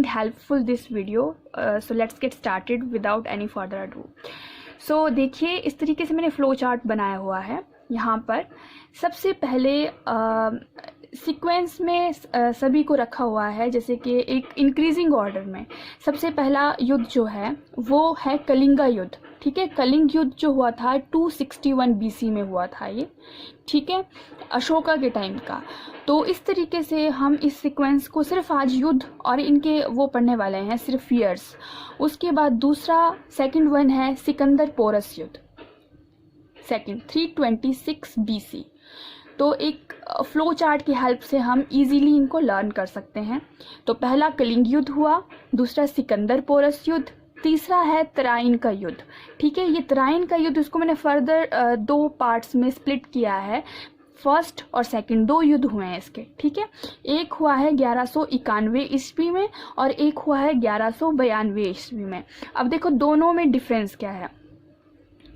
find helpful this video. So let's get started without any further ado. So देखिए इस तरीके से मैंने फ्लो चार्ट बनाया हुआ है। यहाँ पर सबसे पहले सीक्वेंस में सभी को रखा हुआ है, जैसे कि एक इंक्रीजिंग ऑर्डर में। सबसे पहला युद्ध जो है वो है कलिंगा युद्ध, ठीक है। कलिंग युद्ध जो हुआ था 261 BC में हुआ था ये, ठीक है, अशोका के टाइम का। तो इस तरीके से हम इस सीक्वेंस को सिर्फ आज युद्ध और इनके वो पढ़ने वाले हैं, सिर्फ ईयर्स। उसके बाद दूसरा सेकंड वन है सिकंदर पोरस युद्ध, सेकंड 326 BC। तो एक फ्लो चार्ट की हेल्प से हम इजीली इनको लर्न कर सकते हैं। तो पहला कलिंग युद्ध हुआ, दूसरा सिकंदर पोरस युद्ध, तीसरा है तराइन का युद्ध, ठीक है। ये तराइन का युद्ध, इसको मैंने फर्दर 2 पार्ट्स में स्प्लिट किया है। फर्स्ट और सेकंड 2 युद्ध हुए हैं इसके, ठीक है। एक हुआ है 1191 ईस्वी में और एक हुआ है 1192 ईस्वी में। अब देखो दोनों में डिफरेंस क्या है।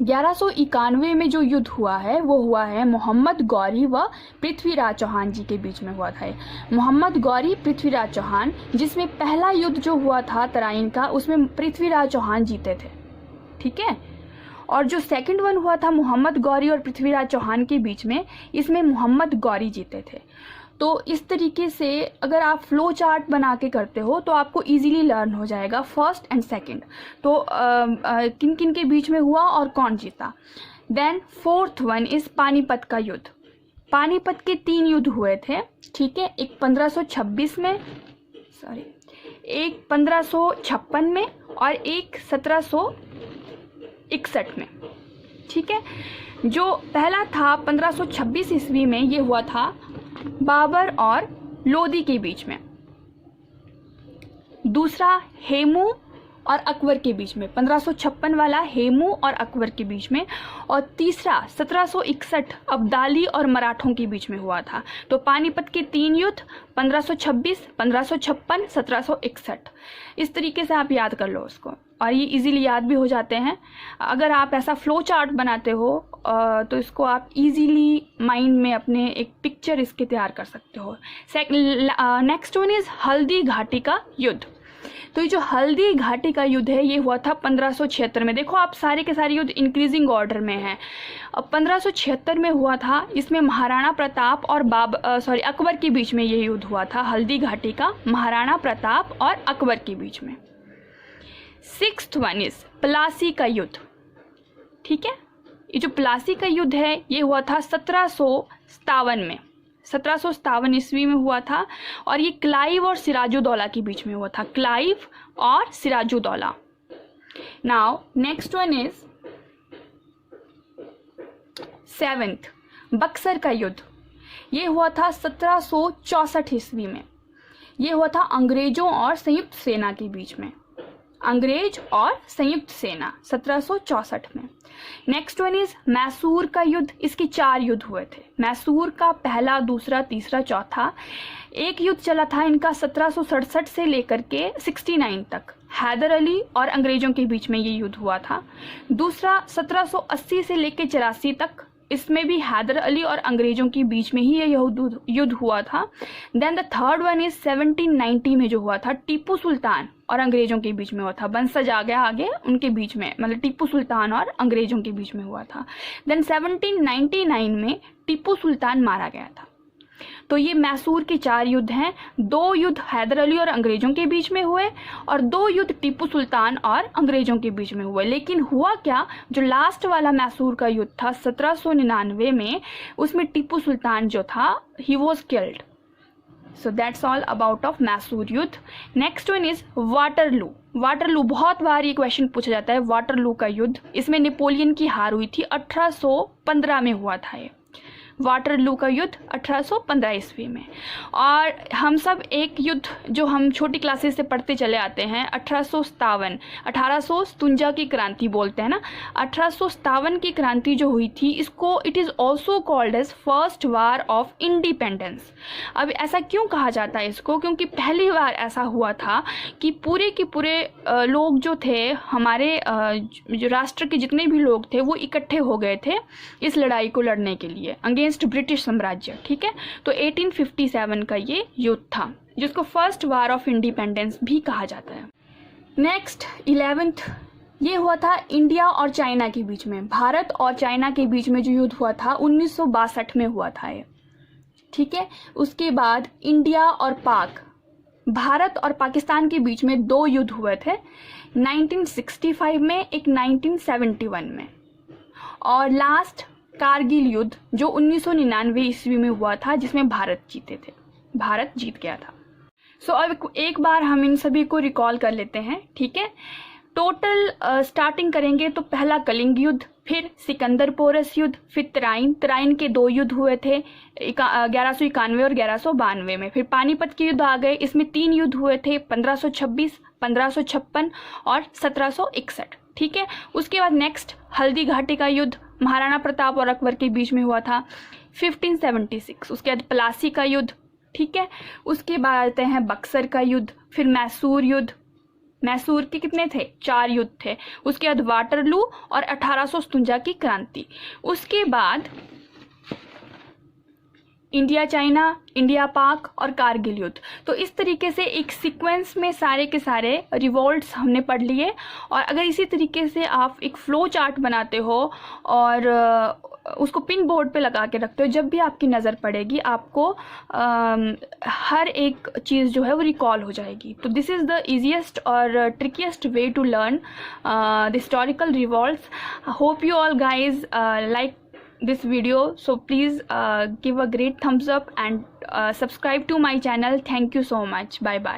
1191 में जो युद्ध हुआ है वो हुआ है मोहम्मद गौरी व पृथ्वीराज चौहान जी के बीच में हुआ था। मोहम्मद गौरी पृथ्वीराज चौहान, जिसमें पहला युद्ध जो हुआ था तराइन का, उसमें पृथ्वीराज चौहान जीते थे, ठीक है। और जो सेकंड वन हुआ था मोहम्मद गौरी और पृथ्वीराज चौहान के बीच में, इसमें मोहम्मद गौरी जीते थे। तो इस तरीके से अगर आप फ्लो चार्ट बना के करते हो तो आपको इजीली लर्न हो जाएगा फर्स्ट एंड सेकंड, तो किन किन के बीच में हुआ और कौन जीता। Then fourth one is Panipat का युद्ध। पानीपत के 3 युद्ध हुए थे, ठीक है। एक 1526 में, एक 1556 में और एक 1761 में, ठीक है। जो पहला था 1526 ईस्वी में, ये हुआ था बाबर और लोदी के बीच में। दूसरा हेमू और अकबर के बीच में, 1556 वाला हेमू और अकबर के बीच में। और तीसरा 1761 अब्दाली और मराठों के बीच में हुआ था। तो पानीपत के 3 युद्ध, 1526, 1556, 1761। इस तरीके से आप याद कर लो उसको, और ये इजीली याद भी हो जाते हैं। अगर आप ऐसा फ्लो चार्ट बनाते हो तो इसको आप इजीली माइंड में अपने एक पिक्चर इसके तैयार कर सकते हो। Next one is Haldi Ghati का युद्ध। तो ये जो हल्दी घाटी का युद्ध है ये हुआ था 1576 में। देखो आप सारे के सारे युद्ध इंक्रीजिंग ऑर्डर में हैं। अब 1576 में हुआ था, इसमें महाराणा प्रताप और अकबर के बीच में ये युद्ध हुआ था। हल्दी घाटी का महाराणा प्रताप और अकबर के बीच में। सिक्स्थ वन इज प्लासी का युद्ध, ठीक है। ये जो प्लासी का युद्ध है ये हुआ था 1757 में, 1757 ईस्वी में हुआ था। और ये क्लाइव और सिराजुद्दौला के बीच में हुआ था, क्लाइव और Sirajuddaula. Now next one is 7th Buxar का युद्ध। ये हुआ था 1764 ईस्वी में। ये हुआ था अंग्रेजों और संयुक्त सेना के बीच में, अंग्रेज और संयुक्त सेना, 1764 में। नेक्स्ट वन इज मैसूर का युद्ध। इसके 4 युद्ध हुए थे। मैसूर का पहला, दूसरा, तीसरा, चौथा। एक युद्ध चला था इनका 1767 से लेकर के 69 तक। हैदर अली और अंग्रेजों के बीच में ये युद्ध हुआ था। दूसरा 1780 से लेकर 84 तक, इसमें भी हैदर अली और अंग्रेजों के बीच में ही ये युद्ध हुआ था। Then the third one is 1790 में जो हुआ था, टीपू सुल्तान और अंग्रेजों के बीच में हुआ था। बंसज आ गया आगे उनके बीच में, मतलब टीपू सुल्तान और अंग्रेजों के बीच में हुआ था। देन 1799 में टीपू सुल्तान मारा गया था। तो ये मैसूर के 4 युद्ध हैं। 2 युद्ध हैदर अली और अंग्रेजों के बीच में हुए और 2 युद्ध टीपू सुल्तान और अंग्रेजों के बीच में हुए। लेकिन हुआ क्या, जो लास्ट वाला मैसूर का युद्ध था 1799 में, उसमें टीपू सुल्तान जो था he was killed. So that's all about of Mysore युद्ध। Next one is Waterloo. Waterloo बहुत बार ये क्वेश्चन पूछा जाता है, वाटरलू का युद्ध। इसमें नेपोलियन की हार हुई थी, 1815 में हुआ था ये वाटरलू का युद्ध, 1815 ईस्वी में। और हम सब एक युद्ध जो हम छोटी क्लासेस से पढ़ते चले आते हैं, 1857 की क्रांति बोलते हैं ना। 1857 की क्रांति जो हुई थी, इसको it is also called as first war of independence. अब ऐसा क्यों कहा जाता है इसको, क्योंकि पहली बार ऐसा हुआ था कि पूरे के पूरे लोग जो थे, हमारे जो राष्ट्र के जितने भी लोग थे, वो इकट्ठे हो गए थे इस लड़ाई को लड़ने के लिए, अगेंस्ट ब्रिटिश साम्राज्य। ठीक है, तो 1857 का ये युद्ध था, जिसको फर्स्ट वार ऑफ इंडिपेंडेंस भी कहा जाता है। नेक्स्ट 11th, ये हुआ था इंडिया और चाइना के बीच में। भारत और चाइना के बीच में जो युद्ध हुआ था 1962 में हुआ था ये। ठीक है, उसके बाद इंडिया और पाक, भारत और पाकिस्तान के बीच में 2 युद्ध हुए थे, 1965 में, एक 1971 में, और लास्ट कारगिल युद्ध जो 1999 ईस्वी में हुआ था, जिसमें भारत जीते थे, भारत जीत गया था। सो अब एक बार हम इन सभी को रिकॉल कर लेते हैं। ठीक है, टोटल स्टार्टिंग करेंगे तो पहला कलिंग युद्ध, फिर सिकंदर पोरस युद्ध, फिर तराइन के 2 युद्ध हुए थे 1191 और 1192 में। फिर पानीपत के युद्ध आ गए, इसमें 3 युद्ध हुए थे 1526, 1556 और 1761। ठीक है, उसके बाद नेक्स्ट हल्दी घाटी का युद्ध महाराणा प्रताप और अकबर के बीच में हुआ था 1576। उसके बाद प्लासी का युद्ध। ठीक है, उसके बाद आते हैं बक्सर का युद्ध, फिर मैसूर युद्ध, मैसूर के कितने थे, 4 युद्ध थे। उसके बाद वाटरलू और 1857 की क्रांति। उसके बाद इंडिया चाइना, इंडिया पाक और कारगिल युद्ध। तो इस तरीके से एक सीक्वेंस में सारे के सारे रिवॉल्ट्स हमने पढ़ लिए। और अगर इसी तरीके से आप एक फ्लो चार्ट बनाते हो और उसको पिन बोर्ड पे लगा के रखते हो, जब भी आपकी नज़र पड़ेगी आपको हर एक चीज़ जो है वो रिकॉल हो जाएगी। तो दिस इज़ द ईजीएस्ट और trickiest way to learn the historical revolts. Hope you all guys like this video, so please give a great thumbs up and subscribe to my channel. Thank you so much. Bye bye.